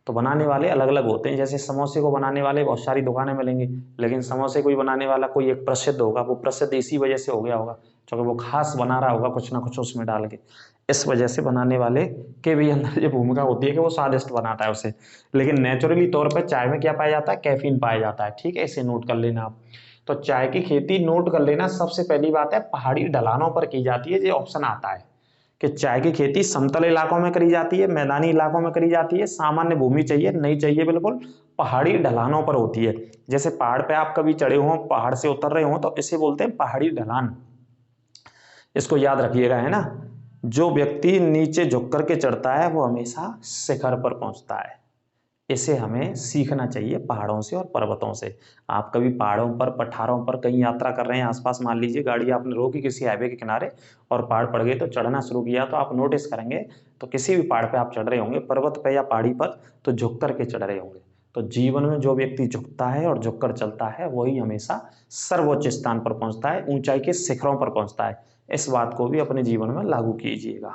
तो बनाने वाले अलग अलग होते हैं। जैसे समोसे को बनाने वाले बहुत सारी दुकानें मिलेंगी, लेकिन समोसे कोई बनाने वाला कोई एक प्रसिद्ध होगा, वो प्रसिद्ध इसी वजह से हो गया होगा क्योंकि वो खास बना रहा होगा कुछ ना कुछ उसमें डाल के। इस वजह से बनाने वाले के भी अंदर ये भूमिका होती है कि वो स्वादिष्ट बनाता है उसे। लेकिन नेचुरली तौर पर चाय में क्या पाया जाता है? कैफीन पाया जाता है, ठीक है, इसे नोट कर लेना आप। तो चाय की खेती नोट कर लेना, सबसे पहली बात है पहाड़ी ढलानों पर की जाती है। ये ऑप्शन आता है कि चाय की खेती समतल इलाकों में करी जाती है, मैदानी इलाकों में करी जाती है, सामान्य भूमि चाहिए नहीं चाहिए, बिल्कुल पहाड़ी ढलानों पर होती है। जैसे पहाड़ पे आप कभी चढ़े हो, पहाड़ से उतर रहे हो, तो इसे बोलते हैं पहाड़ी ढलान, इसको याद रखिएगा, है ना। जो व्यक्ति नीचे झुक करके चढ़ता है वो हमेशा शिखर पर पहुंचता है। इसे हमें सीखना चाहिए पहाड़ों से और पर्वतों से। आप कभी पहाड़ों पर, पठारों पर कहीं यात्रा कर रहे हैं आसपास, मान लीजिए गाड़ी आपने रोकी किसी हाईवे के किनारे और पहाड़ पड़ गए, तो चढ़ना शुरू किया, तो आप नोटिस करेंगे, तो किसी भी पहाड़ पे आप चढ़ रहे होंगे, पर्वत पे या पहाड़ी पर, तो झुक करके चढ़ रहे होंगे। तो जीवन में जो व्यक्ति झुकता है और झुककर चलता है वही हमेशा सर्वोच्च स्थान पर पहुंचता है, ऊंचाई के शिखरों पर पहुंचता है। इस बात को भी अपने जीवन में लागू कीजिएगा,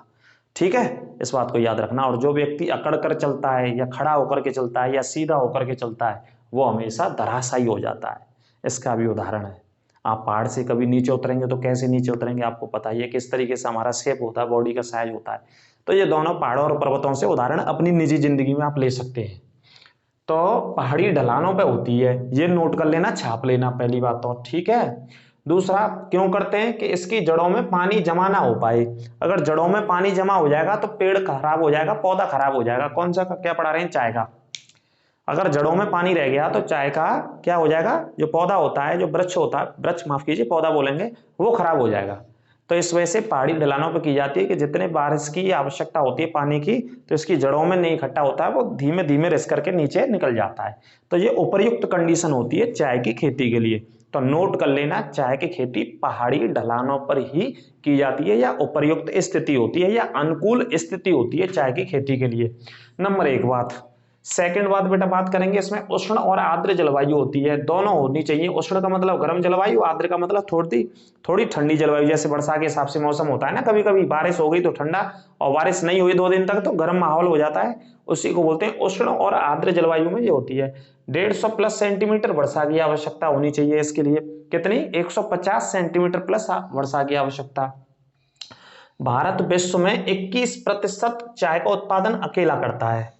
ठीक है, इस बात को याद रखना। और जो व्यक्ति अकड़ कर चलता है या खड़ा होकर के चलता है या सीधा होकर के चलता है वो हमेशा धराशायी हो जाता है। इसका भी उदाहरण है, आप पहाड़ से कभी नीचे उतरेंगे तो कैसे नीचे उतरेंगे आपको पता ही है, किस तरीके से हमारा शेप होता है, बॉडी का साइज होता है। तो ये दोनों पहाड़ों और पर्वतों से उदाहरण अपनी निजी जिंदगी में आप ले सकते हैं। तो पहाड़ी ढलानों पे होती है, ये नोट कर लेना, छाप लेना, पहली बात तो, ठीक है। दूसरा क्यों करते हैं? कि इसकी जड़ों में पानी जमा ना हो पाए। अगर जड़ों में पानी जमा हो जाएगा तो पेड़ खराब हो जाएगा, पौधा खराब हो जाएगा। कौन सा क्या पढ़ा रहे हैं? चाय का। अगर जड़ों में पानी रह गया तो चाय का क्या हो जाएगा, जो पौधा होता है, जो वृक्ष होता है, वृक्ष माफ कीजिए, पौधा बोलेंगे, वो खराब हो जाएगा। तो इस वजह से पहाड़ी ढलानों पर की जाती है कि जितने बारिश की आवश्यकता होती है पानी की, तो इसकी जड़ों में नहीं इकट्ठा होता है, वो धीमे धीमे रिस करके नीचे निकल जाता है। तो ये उपर्युक्त कंडीशन होती है चाय की खेती के लिए। तो नोट कर लेना, चाय की खेती पहाड़ी ढलानों पर ही की जाती है, या उपर्युक्त स्थिति होती है, या अनुकूल स्थिति होती है चाय की खेती के लिए। नंबर 1 बात। सेकंड बात बेटा बात करेंगे, इसमें उष्ण और आर्द्र जलवायु होती है, दोनों होनी चाहिए। उष्ण का मतलब गर्म जलवायु, आर्द्र का मतलब थोड़ी ठंडी जलवायु। जैसे वर्षा के हिसाब से मौसम होता है ना, कभी कभी बारिश हो गई तो ठंडा, और बारिश नहीं हुई 2 दिन तक तो गर्म माहौल हो जाता है, उसी को बोलते हैं उष्ण और आर्द्र जलवायु में ये होती है। 150 प्लस सेंटीमीटर वर्षा की आवश्यकता होनी चाहिए इसके लिए। कितनी? 150 सेंटीमीटर प्लस वर्षा की आवश्यकता। भारत विश्व में 21% चाय का उत्पादन अकेला करता है।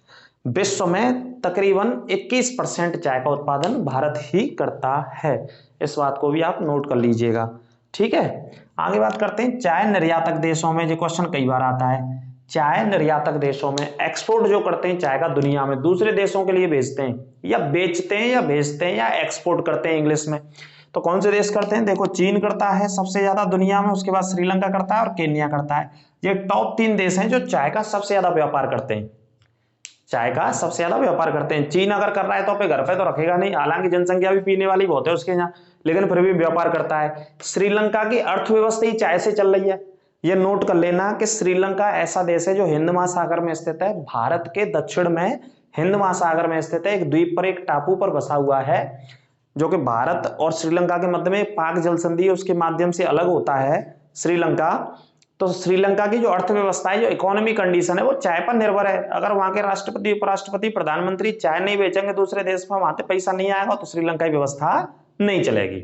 विश्व में तकरीबन 21% चाय का उत्पादन भारत ही करता है। इस बात को भी आप नोट कर लीजिएगा, ठीक है। आगे बात करते हैं चाय निर्यातक देशों में। जो क्वेश्चन कई बार आता है, चाय निर्यातक देशों में एक्सपोर्ट जो करते हैं चाय का दुनिया में, दूसरे देशों के लिए भेजते हैं या बेचते हैं या भेजते हैं या एक्सपोर्ट करते हैं इंग्लिश में, तो कौन से देश करते हैं? देखो, चीन करता है सबसे ज्यादा दुनिया में, उसके बाद श्रीलंका करता है और केन्या करता है। ये टॉप 3 देश हैं जो चाय का सबसे ज्यादा व्यापार करते हैं। चाय का सबसे ज्यादा व्यापार करते हैं। चीन अगर कर रहा है तो अपने घर पे तो रखेगा नहीं, हालांकि जनसंख्या भी पीने वाली बहुत है उसके यहाँ, लेकिन फिर भी व्यापार करता है। श्रीलंका की अर्थव्यवस्था ही चाय से चल रही है। यह नोट कर लेना कि श्रीलंका ऐसा देश है जो हिंद महासागर में स्थित है, भारत के दक्षिण में हिंद महासागर में स्थित है, एक द्वीप पर, एक टापू पर बसा हुआ है, जो कि भारत और श्रीलंका के मध्य में पाक जल संधि उसके माध्यम से अलग होता है श्रीलंका। तो श्रीलंका की जो अर्थव्यवस्था है, जो इकोनॉमी कंडीशन है, वो चाय पर निर्भर है। अगर वहां के राष्ट्रपति, उपराष्ट्रपति, प्रधानमंत्री चाय नहीं बेचेंगे दूसरे देश में, वहां पे पैसा नहीं आएगा, तो श्रीलंका की व्यवस्था नहीं चलेगी।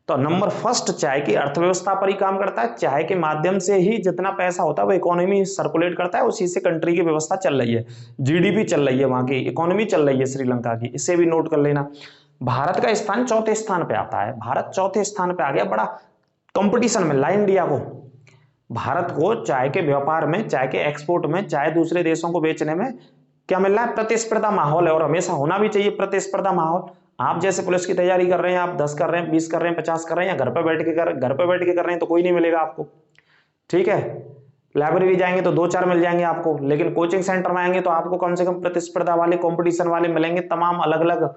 तो नंबर फर्स्ट चाय की अर्थव्यवस्था पर ही काम करता है। चाय के माध्यम से ही जितना पैसा होता है वो इकोनॉमी सर्कुलेट करता है, उसी से कंट्री की व्यवस्था चल रही है, जीडीपी चल रही है, वहां की इकोनॉमी चल रही है श्रीलंका की। इसे भी नोट कर लेना। भारत का स्थान 4थे स्थान पे आता है। भारत 4थे स्थान पे आ गया, बड़ा कंपटीशन मिल रहा है इंडिया को। भारत को चाय के व्यापार में, चाय के एक्सपोर्ट में, चाय दूसरे देशों को बेचने में क्या मिल रहा है? प्रतिस्पर्धा माहौल है, और हमेशा होना भी चाहिए प्रतिस्पर्धा माहौल। आप जैसे पुलिस की तैयारी कर रहे हैं, आप 10 कर रहे हैं, 20 कर रहे हैं, 50 कर रहे हैं, या घर पे बैठ के कर रहे हैं, तो कोई नहीं मिलेगा आपको, ठीक है। लाइब्रेरी जाएंगे तो 2-4 मिल जाएंगे आपको, लेकिन कोचिंग सेंटर में आएंगे तो आपको कम से कम प्रतिस्पर्धा वाले, कंपटीशन वाले मिलेंगे। तमाम अलग अलग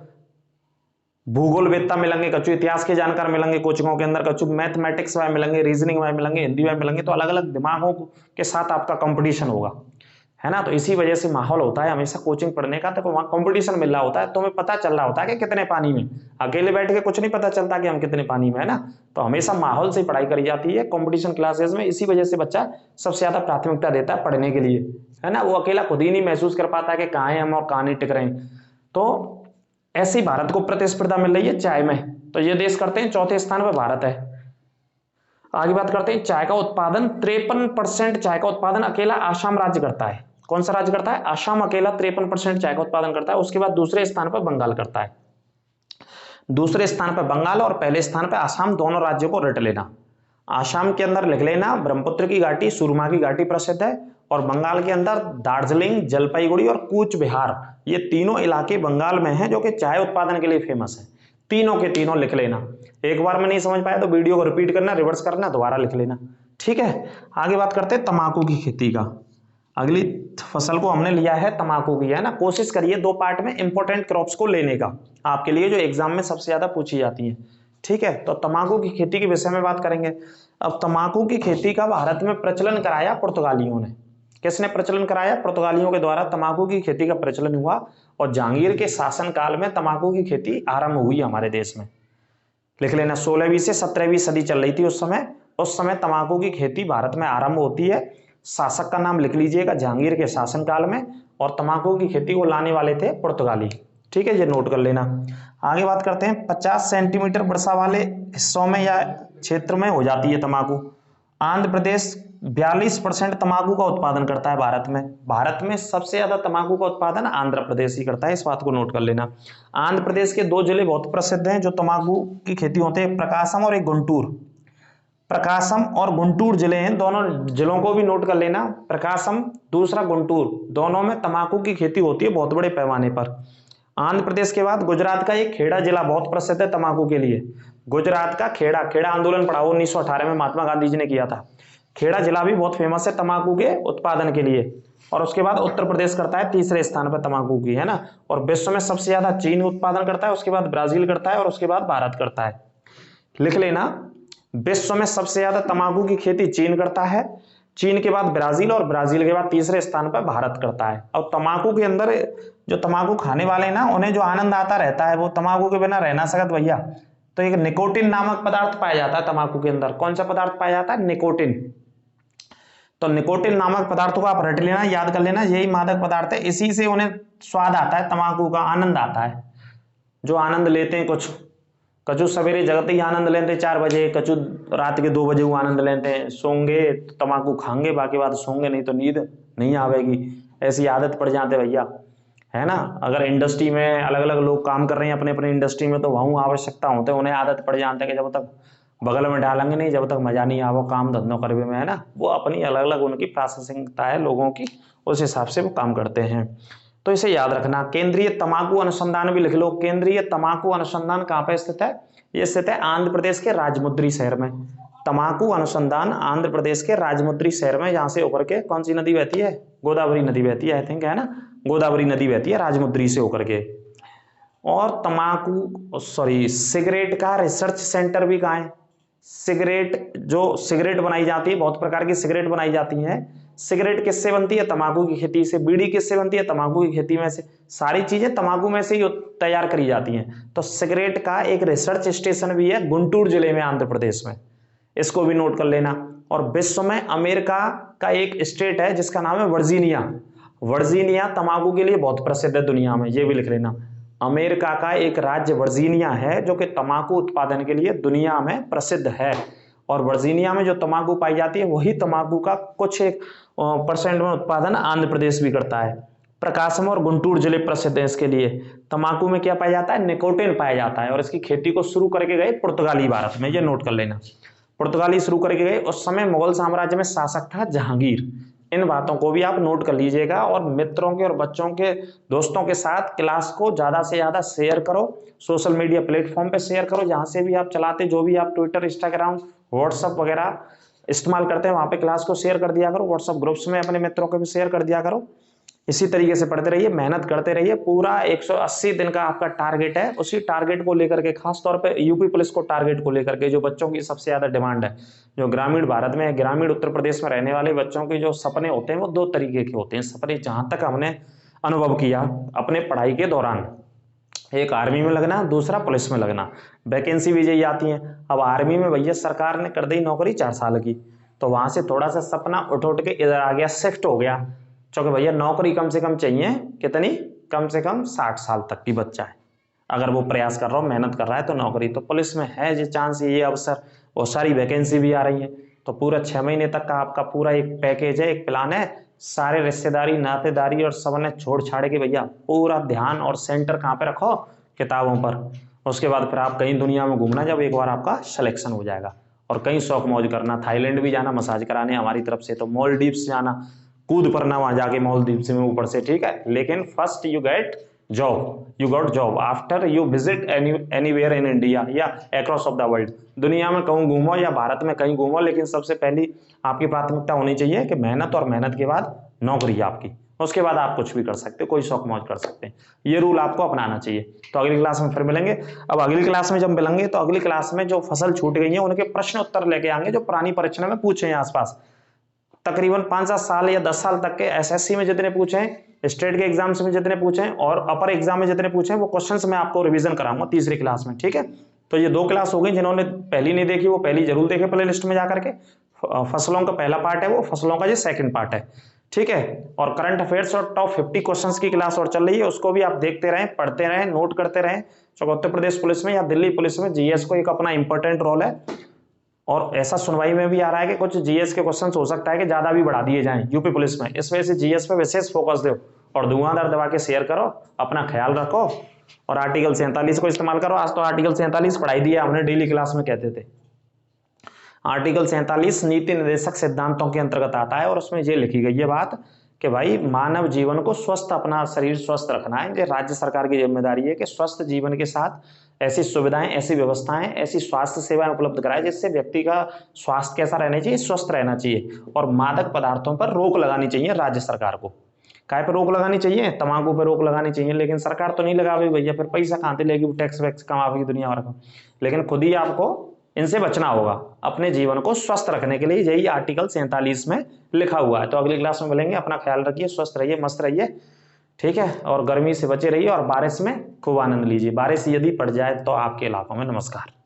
भूगोलवेत्ता मिलेंगे, कछु इतिहास के जानकार मिलेंगे कोचिंगों के अंदर, कछु मैथमेटिक्स वाले मिलेंगे, रीजनिंग वाले मिलेंगे, हिंदी वाले मिलेंगे। तो अलग अलग दिमागों के साथ आपका कंपटीशन होगा, है ना। तो इसी वजह से माहौल होता है हमेशा कोचिंग पढ़ने का, तो वहां कंपटीशन मिल रहा होता है, तुम्हें पता चल रहा होता है कि कितने पानी में। अकेले बैठ के कुछ नहीं पता चलता कि हम कितने पानी में, है ना। तो हमेशा माहौल से पढ़ाई करी जाती है कंपटीशन क्लासेस में। इसी वजह से बच्चा सबसे ज्यादा प्राथमिकता देता है पढ़ने के लिए, है ना। वो अकेला खुद ही नहीं महसूस कर पाता कि कहाँ है हम और कहाँ नहीं टिक रहे हैं। तो ऐसे ही भारत को प्रतिस्पर्धा मिल रही है चाय में, तो ये देश करते हैं 4थे स्थान पर भारत है। आगे बात करते हैं चाय का उत्पादन। 53% चाय का उत्पादन अकेला आसाम राज्य करता है। कौन सा राज्य करता है? आसाम अकेला 53% चाय का उत्पादन करता है। उसके बाद दूसरे स्थान पर बंगाल करता है। दूसरे स्थान पर बंगाल और पहले स्थान पर आसाम, दोनों राज्यों को रट लेना। आसाम के अंदर लिख लेना ब्रह्मपुत्र की घाटी, सुरमा की घाटी प्रसिद्ध है, और बंगाल के अंदर दार्जिलिंग, जलपाईगुड़ी और कूच बिहार, ये तीनों इलाके बंगाल में हैं जो कि चाय उत्पादन के लिए फेमस है। तीनों के तीनों लिख लेना। एक बार में नहीं समझ पाया तो वीडियो को रिपीट करना, रिवर्स करना, दोबारा लिख लेना, ठीक है। आगे बात करते हैं तंबाकू की खेती का। अगली फसल को हमने लिया है तंबाकू की, है ना। कोशिश करिए 2 पार्ट में इंपॉर्टेंट क्रॉप्स को लेने का, आपके लिए जो एग्जाम में सबसे ज्यादा पूछी जाती है, ठीक है। तो तंबाकू की खेती के विषय में बात करेंगे। अब तंबाकू की खेती का भारत में प्रचलन कराया पुर्तगालियों ने। किसने प्रचलन कराया? पुर्तगालियों के द्वारा तंबाकू की खेती का प्रचलन हुआ, और जहांगीर के शासन काल में तंबाकू की खेती आरंभ हुई हमारे देश में। लिख लेना, 16वीं से 17वीं सदी चल रही थी उस समय तंबाकू की खेती भारत में आरंभ होती है। शासक का नाम लिख लीजिएगा, जहांगीर के शासन काल में, और तंबाकू की खेती को लाने वाले थे पुर्तगाली, ठीक है, ये नोट कर लेना। आगे बात करते हैं 50 सेंटीमीटर वर्षा वाले हिस्सों में या क्षेत्र में हो जाती है तंबाकू। आंध्र प्रदेश 42% तंबाकू का उत्पादन करता है भारत में। भारत में सबसे ज्यादा तंबाकू का उत्पादन आंध्र प्रदेश ही करता है, इस बात को नोट कर लेना। आंध्र प्रदेश के 2 जिले बहुत प्रसिद्ध हैं जो तंबाकू की खेती होते हैं, प्रकाशम और एक गुंटूर। प्रकाशम और गुंटूर जिले हैं, दोनों जिलों को भी नोट कर लेना। प्रकाशम, दूसरा गुंटूर, दोनों में तंबाकू की खेती होती है बहुत बड़े पैमाने पर। आंध्र प्रदेश के बाद गुजरात का एक खेड़ा जिला बहुत प्रसिद्ध है तंबाकू के लिए। गुजरात का खेड़ा, खेड़ा आंदोलन पड़ा 1918 में महात्मा गांधी जी ने किया था। खेड़ा जिला भी बहुत फेमस है तंबाकू के उत्पादन के लिए। और उसके बाद उत्तर प्रदेश करता है तीसरे स्थान पर तंबाकू की, है ना। और विश्व में सबसे ज्यादा चीन उत्पादन करता है, उसके बाद ब्राजील करता है और उसके बाद भारत करता है। लिख लेना, विश्व में सबसे ज्यादा तंबाकू की खेती चीन करता है, चीन के बाद ब्राजील और ब्राजील के बाद तीसरे स्थान पर भारत करता है। और तंबाकू के अंदर जो तंबाकू खाने वाले हैं ना, उन्हें जो आनंद आता रहता है वो तंबाकू के बिना रह ना सकत भैया। तो एक निकोटिन नामक पदार्थ पाया जाता है तंबाकू के अंदर। कौन सा पदार्थ पाया जाता है? निकोटिन। तो निकोटिन नामक पदार्थों को आप रट लेना, याद कर लेना, यही मादक पदार्थ है, इसी से उन्हें स्वाद आता है, तंबाकू का आनंद आता है। जो आनंद लेते हैं कुछ, कछु सवेरे जगते ही आनंद लेते हैं 4 बजे, कछु रात के 2 बजे वो आनंद लेते हैं। सोंगे तो तंबाकू खाएंगे, बाकी बात सोंगे नहीं तो नींद नहीं आवेगी, ऐसी आदत पड़ जाते भैया, है ना। अगर इंडस्ट्री में अलग अलग लोग काम कर रहे हैं अपने अपने इंडस्ट्री में, तो वहाँ आवश्यकता होते हैं, उन्हें आदत पड़ जाते हैं कि जब तक बगल में डालेंगे नहीं, जब तक मजा नहीं आवो काम धंधों करवे में, है ना। वो अपनी अलग अलग उनकी प्रोसेसिंगता है लोगों की, उस हिसाब से वो काम करते हैं। तो इसे याद रखना। केंद्रीय तंबाकू अनुसंधान भी लिख लो। केंद्रीय तंबाकू अनुसंधान कहाँ पे स्थित है? ये स्थित है आंध्र प्रदेश के राजमुद्री शहर में। तंबाकू अनुसंधान आंध्र प्रदेश के राजमुद्री शहर में, जहां से होकर के कौन सी नदी बहती है? गोदावरी नदी बहती है, आई थिंक, है ना। गोदावरी नदी बहती है राजमुद्री से होकर के। और तंबाकू सिगरेट का रिसर्च सेंटर भी कहाँ है? सिगरेट, जो सिगरेट बनाई जाती है, बहुत प्रकार की सिगरेट बनाई जाती हैं। सिगरेट किससे बनती है? तंबाकू की खेती से। बीड़ी किससे बनती है? तंबाकू की खेती में से। सारी चीजें तंबाकू में से ही तैयार करी जाती हैं। तो सिगरेट का एक रिसर्च स्टेशन भी है गुंटूर जिले में, आंध्र प्रदेश में, इसको भी नोट कर लेना। और विश्व में अमेरिका का एक स्टेट है जिसका नाम है वर्जीनिया। वर्जीनिया तंबाकू के लिए बहुत प्रसिद्ध है दुनिया में, ये भी लिख लेना। अमेरिका का एक राज्य वर्जीनिया है जो कि तंबाकू उत्पादन के लिए दुनिया में प्रसिद्ध है। और वर्जीनिया में जो तंबाकू पाई जाती है वही तंबाकू का कुछ 1% में उत्पादन आंध्र प्रदेश भी करता है। प्रकाशम और गुंटूर जिले प्रसिद्ध है इसके लिए। तंबाकू में क्या पाया जाता है? निकोटिन पाया जाता है। और इसकी खेती को शुरू करके गए पुर्तगाली भारत में, ये नोट कर लेना। पुर्तगाली शुरू करके गए। उस समय मुगल साम्राज्य में शासक था जहांगीर। इन बातों को भी आप नोट कर लीजिएगा। और मित्रों के और बच्चों के, दोस्तों के साथ क्लास को ज्यादा से ज्यादा शेयर करो। सोशल मीडिया प्लेटफॉर्म पे शेयर करो, जहां से भी आप चलाते, जो भी आप ट्विटर, इंस्टाग्राम, व्हाट्सअप वगैरह इस्तेमाल करते हैं, वहां पे क्लास को शेयर कर दिया करो। व्हाट्सअप ग्रुप्स में अपने मित्रों को भी शेयर कर दिया करो। इसी तरीके से पढ़ते रहिए, मेहनत करते रहिए। पूरा 180 दिन का आपका टारगेट है। उसी टारगेट को लेकर के, खासतौर पे यूपी पुलिस को टारगेट को लेकर के, जो बच्चों की सबसे ज्यादा डिमांड है, जो ग्रामीण भारत में, ग्रामीण उत्तर प्रदेश में रहने वाले बच्चों के जो सपने होते हैं वो 2 तरीके के होते हैं। सपने जहां तक हमने अनुभव किया अपने पढ़ाई के दौरान, एक आर्मी में लगना, दूसरा पुलिस में लगना। वैकेंसी भी यही आती है। अब आर्मी में भैया सरकार ने कर दी नौकरी 4 साल की, तो वहां से थोड़ा सा सपना उठ के इधर आ गया, शिफ्ट हो गया। क्योंकि भैया नौकरी कम से कम चाहिए, कितनी? कम से कम 60 साल तक की बच्चा है, अगर वो प्रयास कर रहा हो, मेहनत कर रहा है तो नौकरी। तो पुलिस में है ये चांस, ये अवसर, बहुत सारी वैकेंसी भी आ रही है। तो पूरा 6 महीने तक का आपका पूरा एक पैकेज है, एक प्लान है। सारे रिश्तेदारी, नातेदारी और सबने छोड़ छाड़ के भैया पूरा ध्यान और सेंटर कहाँ पे रखो? किताबों पर। उसके बाद फिर आप कहीं दुनिया में घूमना, जब एक बार आपका सिलेक्शन हो जाएगा। और कहीं शौक मौज करना, थाईलैंड भी जाना मसाज कराने हमारी तरफ से, तो मालदीव्स जाना, कूद पड़ना वहां जाके मालदीव्स में ऊपर से, ठीक है। लेकिन first you get job, you got job after you visit anywhere in India या अक्रॉस ऑफ द वर्ल्ड। दुनिया में कहूँ घूमो या भारत में कहीं घूमो, लेकिन सबसे पहली आपकी प्राथमिकता होनी चाहिए कि मेहनत, और मेहनत के बाद नौकरी आपकी। उसके बाद आप कुछ भी कर सकते हो, कोई शौक मौज कर सकते हैं। ये रूल आपको अपनाना चाहिए। तो अगली क्लास में फिर मिलेंगे। अब अगली क्लास में जब मिलेंगे तो अगली क्लास में जो फसल छूट गई है उनके प्रश्न उत्तर लेके आएंगे, जो पुरानी परीक्षा में पूछे हैं आसपास। तकरीबन 5-7 साल या 10 साल तक के एसएससी में जितने पूछे हैं, स्टेट के एग्जाम्स में जितने पूछे हैं, और अपर एग्जाम में जितने पूछे हैं, वो क्वेश्चंस मैं आपको रिवीजन कराऊंगा तीसरी क्लास में, ठीक है। तो ये 2 क्लास हो गई। जिन्होंने पहली नहीं देखी वो पहली जरूर देखे प्ले लिस्ट में जाकर के। फसलों का पहला पार्ट है वो, फसलों का ये सेकंड पार्ट है, ठीक है। और करंट अफेयर्स और टॉप 50 क्वेश्चंस की क्लास और चल रही है, उसको भी आप देखते रहें, पढ़ते रहें, नोट करते रहें। तो उत्तर प्रदेश पुलिस में या दिल्ली पुलिस में जीएस को एक अपना इंपॉर्टेंट रोल है। और ऐसा सुनवाई में भी आ रहा है कि कुछ जीएस के क्वेश्चंस हो सकता है कि ज्यादा भी बढ़ा दिए जाएं यूपी पुलिस में। इस वजह से जीएस पे विशेष फोकस दो और धुआंधार दबा के शेयर करो, अपना ख्याल रखो। और आर्टिकल 47 को इस्तेमाल करो। आज तो आर्टिकल 47 पढ़ाई दिया हमने, डेली क्लास में कहते थे। आर्टिकल 47 नीति निर्देशक सिद्धांतों के अंतर्गत आता है और उसमें ये लिखी गई है बात कि भाई मानव जीवन को स्वस्थ, अपना शरीर स्वस्थ रखना है। ये राज्य सरकार की जिम्मेदारी है कि स्वस्थ जीवन के साथ ऐसी सुविधाएं, ऐसी व्यवस्थाएं, ऐसी स्वास्थ्य सेवाएं उपलब्ध कराए जिससे व्यक्ति का स्वास्थ्य कैसा रहना चाहिए, स्वस्थ रहना चाहिए। और मादक पदार्थों पर रोक लगानी चाहिए राज्य सरकार को। काय पे रोक लगानी चाहिए? तंबाकू पे रोक लगानी चाहिए, लेकिन सरकार तो नहीं लगावे भैया, फिर पैसा कहाँ से लेगी, टैक्स वैक्स कमावेगी दुनिया भर का। लेकिन खुद ही आपको इनसे बचना होगा अपने जीवन को स्वस्थ रखने के लिए। यही आर्टिकल 47 में लिखा हुआ है। तो अगली क्लास में मिलेंगे, अपना ख्याल रखिए, स्वस्थ रहिए, मस्त रहिए, ठीक है। और गर्मी से बचे रहिए और बारिश में खूब आनंद लीजिए। बारिश यदि पड़ जाए तो आपके इलाकों में। नमस्कार।